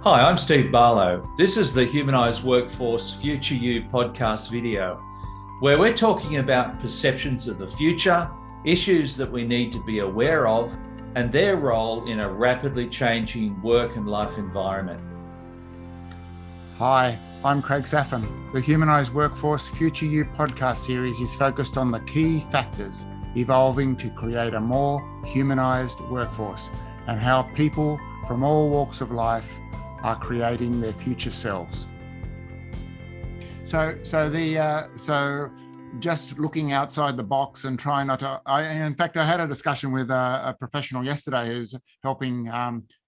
Hi, I'm Steve Barlow. This is the Humanised Workforce Future You podcast video, where we're talking about perceptions of the future, issues that we need to be aware of, and their role in a rapidly changing work and life environment. Hi, I'm Craig Saffin. The Humanised Workforce Future You podcast series is focused on the key factors evolving to create a more humanised workforce and how people from all walks of life are creating their future selves. So just looking outside the box and trying not to. In fact, I had a discussion with a professional yesterday who's helping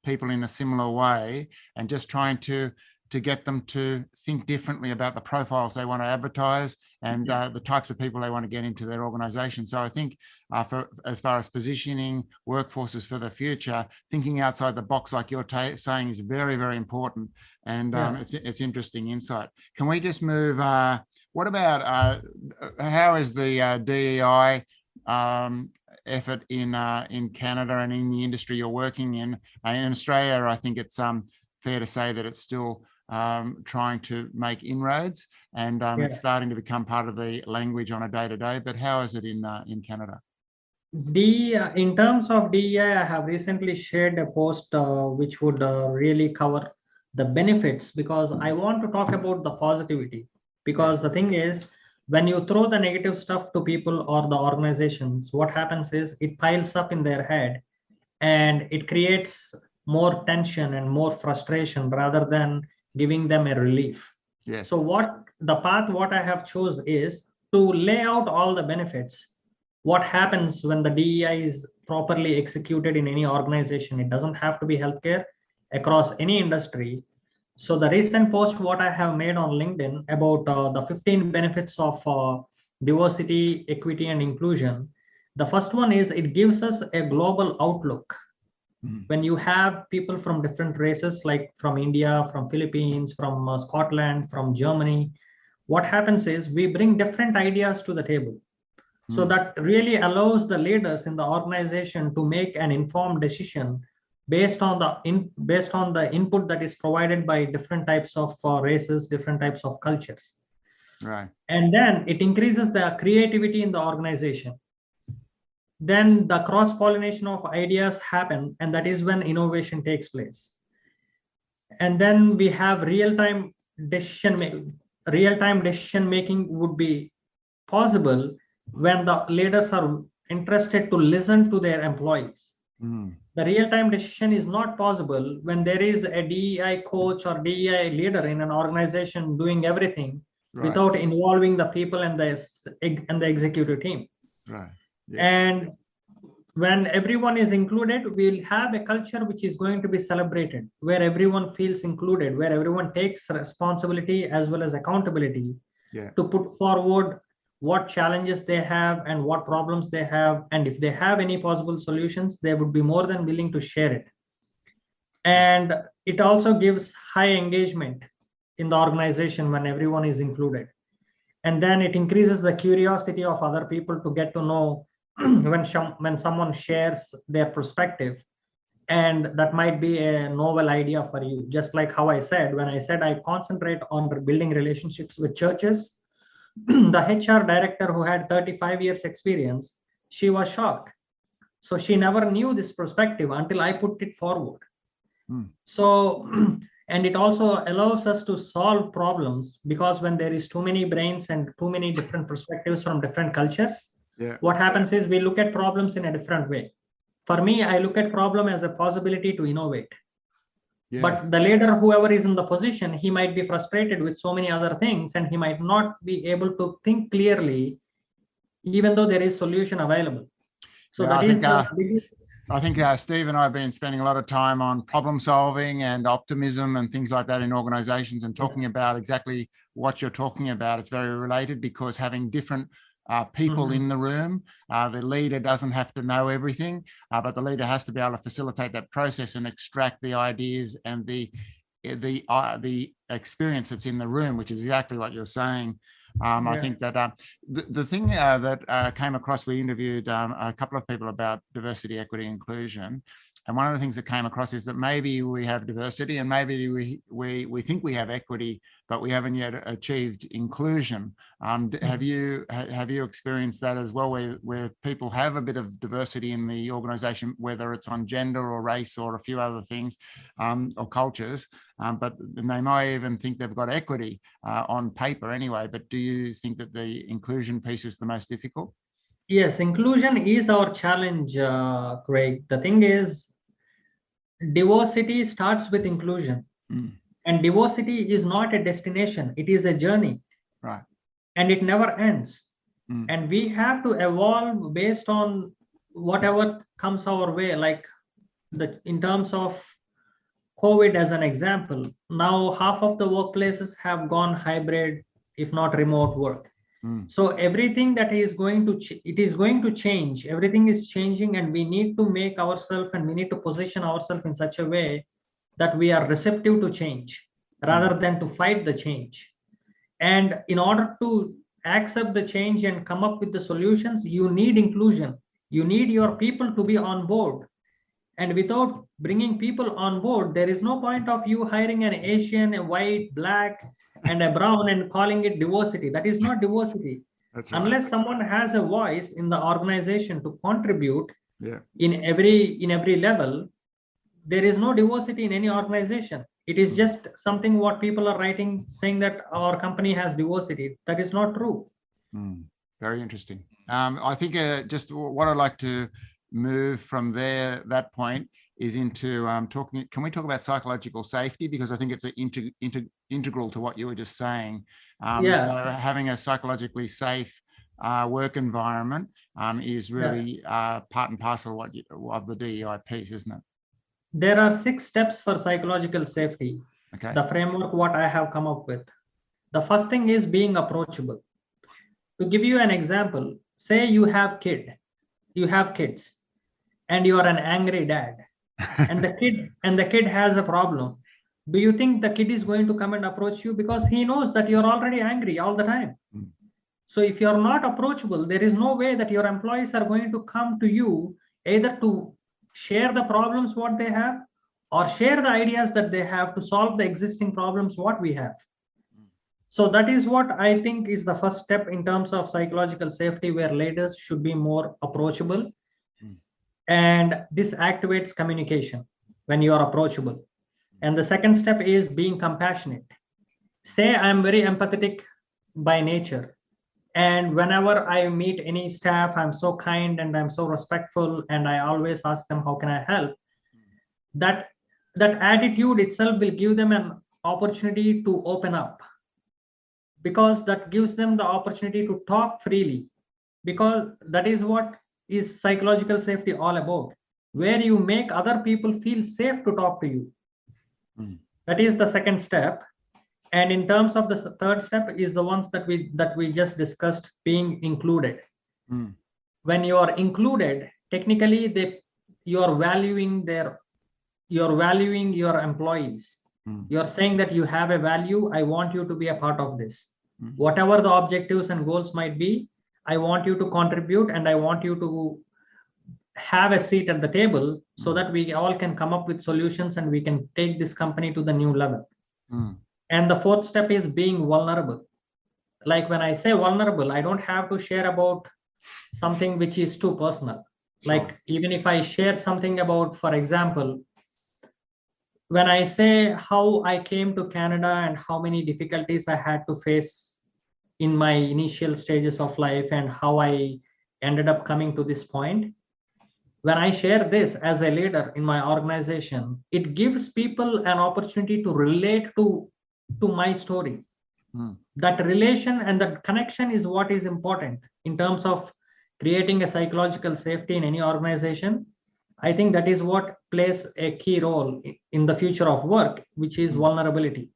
people in a similar way, and just trying to get them to think differently about the profiles they want to advertise and the types of people they want to get into their organization. So I think as far as positioning workforces for the future, thinking outside the box, like you're saying, is very, very important. And it's interesting insight. Can we just move, what about, how is the DEI effort in Canada and in the industry you're working in? In Australia, I think it's fair to say that it's still trying to make inroads, and it's starting to become part of the language on a day-to-day. But how is it in Canada? In terms of DEI, I have recently shared a post which would really cover the benefits, because I want to talk about the positivity. Because the thing is, when you throw the negative stuff to people or the organizations, what happens is it piles up in their head and it creates more tension and more frustration rather than giving them a relief. Yes. So what I have chosen is to lay out all the benefits. What happens when the DEI is properly executed in any organization? It doesn't have to be healthcare, across any industry. So the recent post what I have made on LinkedIn about the 15 benefits of diversity, equity, and inclusion. The first one is it gives us a global outlook. When you have people from different races, like from India, from Philippines, from Scotland, from Germany, what happens is we bring different ideas to the table. So that really allows the leaders in the organization to make an informed decision based on the input that is provided by different types of races, different types of cultures. Right. And then it increases the creativity in the organization. Then the cross-pollination of ideas happen, and that is when innovation takes place. And then we have real-time decision making. Real-time decision making would be possible when the leaders are interested to listen to their employees. The real-time decision is not possible when there is a DEI coach or DEI leader in an organization doing everything without involving the people and the executive team. Right. Yeah. And when everyone is included, we'll have a culture which is going to be celebrated, where everyone feels included, where everyone takes responsibility as well as accountability to put forward what challenges they have and what problems they have. And if they have any possible solutions, they would be more than willing to share it. And it also gives high engagement in the organization when everyone is included. And then it increases the curiosity of other people to get to know when someone shares their perspective, and that might be a novel idea for you. Just like how I said, when I said I concentrate on building relationships with churches, the HR director who had 35 years experience, she was shocked. So she never knew this perspective until I put it forward. So, and it also allows us to solve problems, because when there is too many brains and too many different perspectives from different cultures, what happens is we look at problems in a different way. For me, I look at problem as a possibility to innovate. But the leader, whoever is in the position, he might be frustrated with so many other things, and he might not be able to think clearly, even though there is solution available. So I think Steve and I have been spending a lot of time on problem solving and optimism and things like that in organizations, and talking about exactly what you're talking about. It's very related, because having different people in the room, the leader doesn't have to know everything, but the leader has to be able to facilitate that process and extract the ideas and the experience that's in the room, which is exactly what you're saying. I think that the thing that came across, we interviewed a couple of people about diversity, equity, inclusion, And one of the things that came across is that maybe we have diversity and maybe we think we have equity, but we haven't yet achieved inclusion. Have you experienced that as well, where people have a bit of diversity in the organization, whether it's on gender or race or a few other things, or cultures, but they might even think they've got equity on paper anyway. But do you think that the inclusion piece is the most difficult? Yes, inclusion is our challenge, Craig. The thing is, diversity starts with inclusion, and diversity is not a destination, it is a journey, right? And it never ends. And we have to evolve based on whatever comes our way. Like in terms of COVID as an example, now half of the workplaces have gone hybrid, if not remote work. So everything that is going to it is going to change. Everything is changing, and we need to make ourselves and we need to position ourselves in such a way that we are receptive to change rather than to fight the change. And in order to accept the change and come up with the solutions, you need inclusion. You need your people to be on board. And without bringing people on board, there is no point of you hiring an Asian, a white, black, and a brown and calling it diversity. That is not diversity. That's right. Unless someone has a voice in the organization to contribute in every level, there is no diversity in any organization. It is just something what people are writing saying that our company has diversity. That is not true. Very interesting. I think just what I'd like to move from that point is into talking. Can we talk about psychological safety? Because I think it's integral to what you were just saying. So having a psychologically safe work environment is really part and parcel of the DEI piece, isn't it? There are 6 steps for psychological safety. Okay. The framework what I have come up with. The first thing is being approachable. To give you an example, say you have kids, and you are an angry dad, and the kid has a problem. Do you think the kid is going to come and approach you? Because he knows that you're already angry all the time. So if you're not approachable, there is no way that your employees are going to come to you either to share the problems what they have or share the ideas that they have to solve the existing problems what we have. So that is what I think is the first step in terms of psychological safety, where leaders should be more approachable. And this activates communication when you are approachable. And the second step is being compassionate. Say I'm very empathetic by nature, and whenever I meet any staff, I'm so kind and I'm so respectful, and I always ask them, how can I help? That attitude itself will give them an opportunity to open up, because that gives them the opportunity to talk freely, because that is what is psychological safety all about, where you make other people feel safe to talk to you. That is the second step. And in terms of the third step is the ones that we just discussed, being included. When you are included, technically you are valuing your employees. You are saying that you have a value. I want you to be a part of this. Whatever the objectives and goals might be, I want you to contribute, and I want you to have a seat at the table so that we all can come up with solutions and we can take this company to the new level. And the fourth step is being vulnerable. Like when I say vulnerable, I don't have to share about something which is too personal. Sure. Like even if I share something about, for example, when I say how I came to Canada and how many difficulties I had to face in my initial stages of life and how I ended up coming to this point, when I share this as a leader in my organization, it gives people an opportunity to relate to my story. That relation and that connection is what is important in terms of creating a psychological safety in any organization. I think that is what plays a key role in the future of work, which is vulnerability.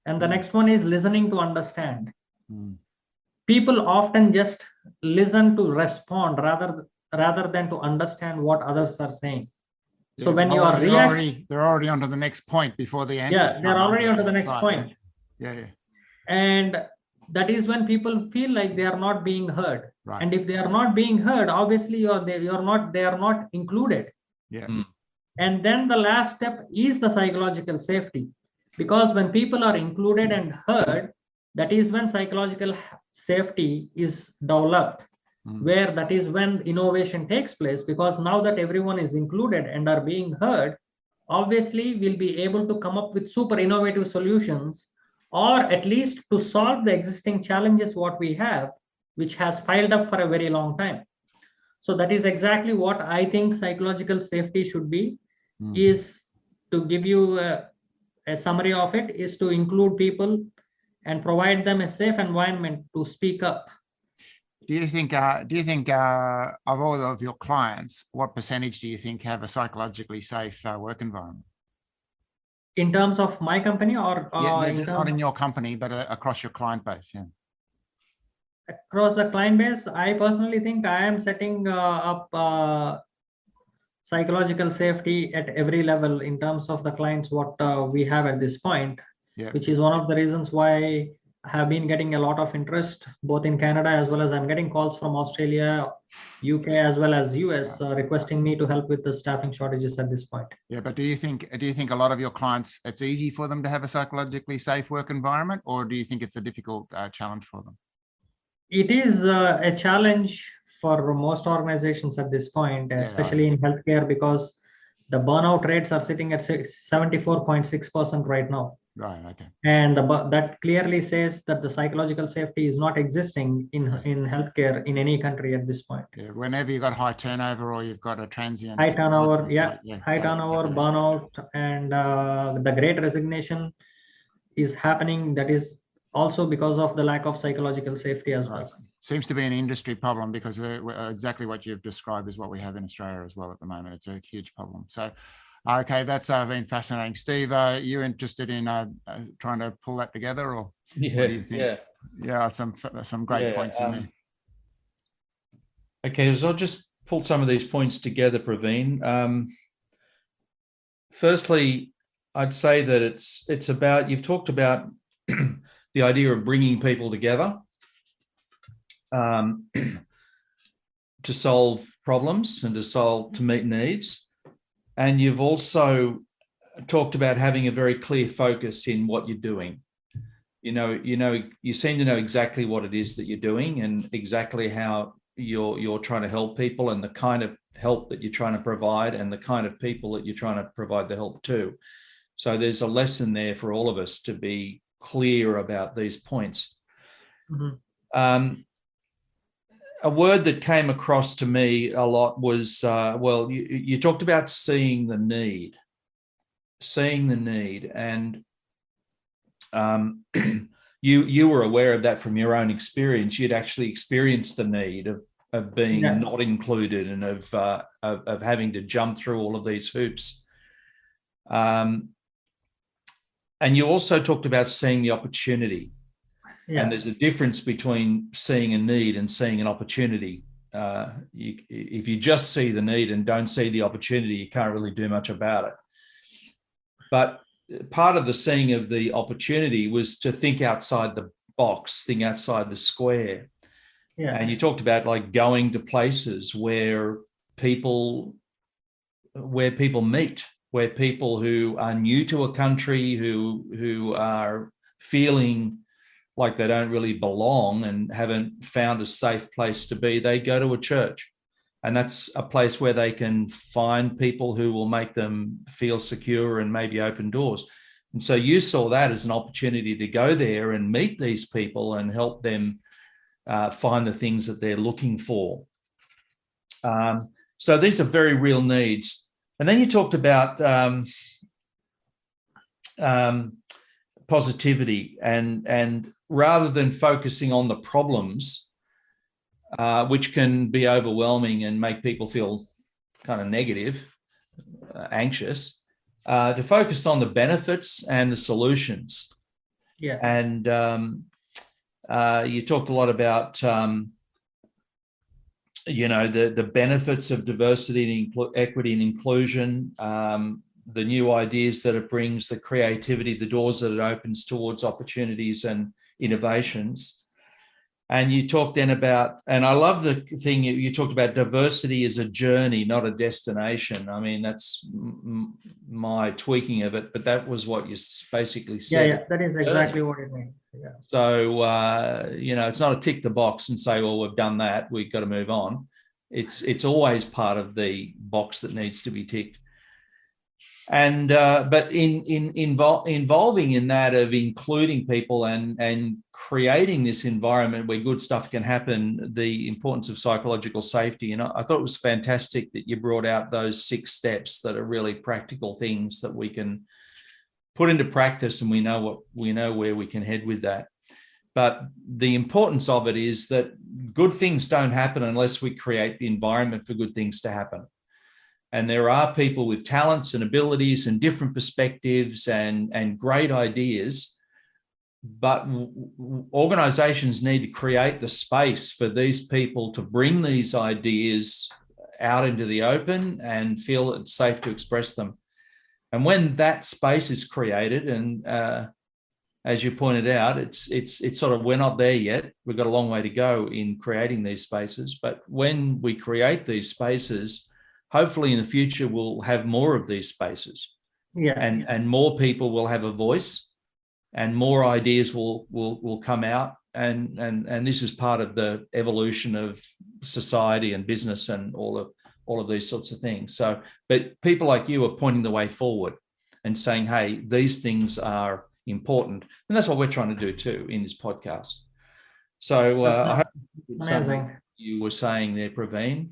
And the next one is listening to understand. People often just listen to respond rather than to understand what others are saying. So when you are they're already onto the next point before the answer. Yeah, they're already onto the next point. Yeah. And that is when people feel like they are not being heard. Right. And if they are not being heard, obviously they are not included. Yeah. And then the last step is the psychological safety, because when people are included and heard, that is when psychological safety is developed, where that is when innovation takes place, because now that everyone is included and are being heard, obviously we'll be able to come up with super innovative solutions, or at least to solve the existing challenges what we have, which has piled up for a very long time. So that is exactly what I think psychological safety should be, is to give you a summary of it, is to include people and provide them a safe environment to speak up. Do you think of all of your clients, what percentage do you think have a psychologically safe work environment? In terms of my company, or not in your company, but across your client base? Yeah. Across the client base, I personally think I am setting up psychological safety at every level in terms of the clients what we have at this point, which is one of the reasons why I have been getting a lot of interest both in Canada, as well as I'm getting calls from Australia, UK, as well as US requesting me to help with the staffing shortages at this point. Yeah, but do you think a lot of your clients, it's easy for them to have a psychologically safe work environment, or do you think it's a difficult challenge for them? It is a challenge for most organizations at this point, especially in healthcare, because the burnout rates are sitting at 74.6% right now. Right. Okay. And that clearly says that the psychological safety is not existing in healthcare in any country at this point. Yeah. Whenever you've got high turnover or you've got a transient high turnover, turnover, burnout, and the great resignation is happening. That is also because of the lack of psychological safety as well. Seems to be an industry problem, because exactly what you've described is what we have in Australia as well at the moment. It's a huge problem. So, okay, that's been fascinating. Steve, are you interested in trying to pull that together, or what do you think? Yeah, some great points in there. Okay, so I'll just pull some of these points together, Praveen. Firstly, I'd say that it's about, you've talked about the idea of bringing people together to solve problems and to meet needs. And you've also talked about having a very clear focus in what you're doing. You seem to know exactly what it is that you're doing and exactly how you're trying to help people, and the kind of help that you're trying to provide, and the kind of people that you're trying to provide the help to. So there's a lesson there for all of us to be clear about these points. A word that came across to me a lot was, you talked about seeing the need, and you were aware of that from your own experience. You'd actually experienced the need of being not included, and of having to jump through all of these hoops. And you also talked about seeing the opportunity. And there's a difference between seeing a need and seeing an opportunity. If you just see the need and don't see the opportunity, you can't really do much about it. But part of the seeing of the opportunity was to think outside the box, think outside the square. And you talked about like going to places where people meet, where people who are new to a country, who are feeling like they don't really belong and haven't found a safe place to be, they go to a church. And that's a place where they can find people who will make them feel secure and maybe open doors. And so you saw that as an opportunity to go there and meet these people and help them find the things that they're looking for. So these are very real needs. And then you talked about positivity, and rather than focusing on the problems, which can be overwhelming and make people feel kind of negative, anxious, to focus on the benefits and the solutions. And you talked a lot about the benefits of diversity and equity and inclusion, the new ideas that it brings, the creativity, the doors that it opens towards opportunities and innovations. And you talked then about, and I love the thing you talked about, diversity is a journey, not a destination. I mean, that's my tweaking of it, but that was what you basically said. Yeah, that is exactly what it means. Yeah. So, it's not a tick the box and say, well, we've done that, we've got to move on. It's always part of the box that needs to be ticked. And but involving in that of including people and creating this environment where good stuff can happen, the importance of psychological safety. And I thought it was fantastic that you brought out those 6 steps that are really practical things that we can put into practice, and we know where we can head with that. But the importance of it is that good things don't happen unless we create the environment for good things to happen. And there are people with talents and abilities and different perspectives and great ideas, but organizations need to create the space for these people to bring these ideas out into the open and feel it's safe to express them. And when that space is created, and as you pointed out, it's sort of, we're not there yet. We've got a long way to go in creating these spaces. But when we create these spaces, hopefully in the future, we'll have more of these spaces. Yeah. And more people will have a voice, and more ideas will come out. And this is part of the evolution of society and business and all of these sorts of things. So, but people like you are pointing the way forward and saying, hey, these things are important. And that's what we're trying to do too in this podcast. So I hope amazing. You were saying there, Praveen.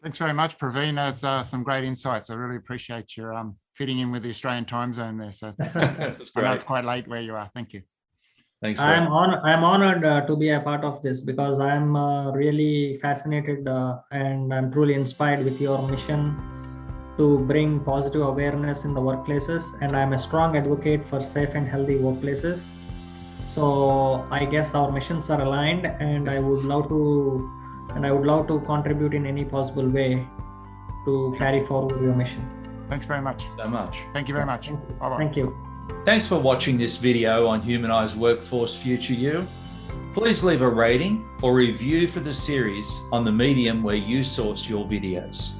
Thanks very much, Praveen. That's some great insights. I really appreciate your fitting in with the Australian time zone there. So I know it's quite late where you are. Thank you. Thanks. I'm honored to be a part of this, because I'm really fascinated and I'm truly inspired with your mission to bring positive awareness in the workplaces. And I'm a strong advocate for safe and healthy workplaces. So I guess our missions are aligned, and I would love to contribute in any possible way to carry forward your mission. Thanks very much. So much. Thank you very much. Bye-bye. Thank you. Thanks for watching this video on Humanised Workforce Future You. Please leave a rating or review for the series on the medium where you source your videos.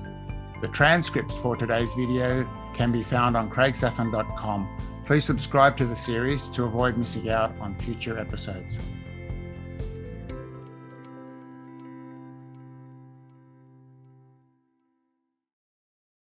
The transcripts for today's video can be found on craigsafin.com. Please subscribe to the series to avoid missing out on future episodes.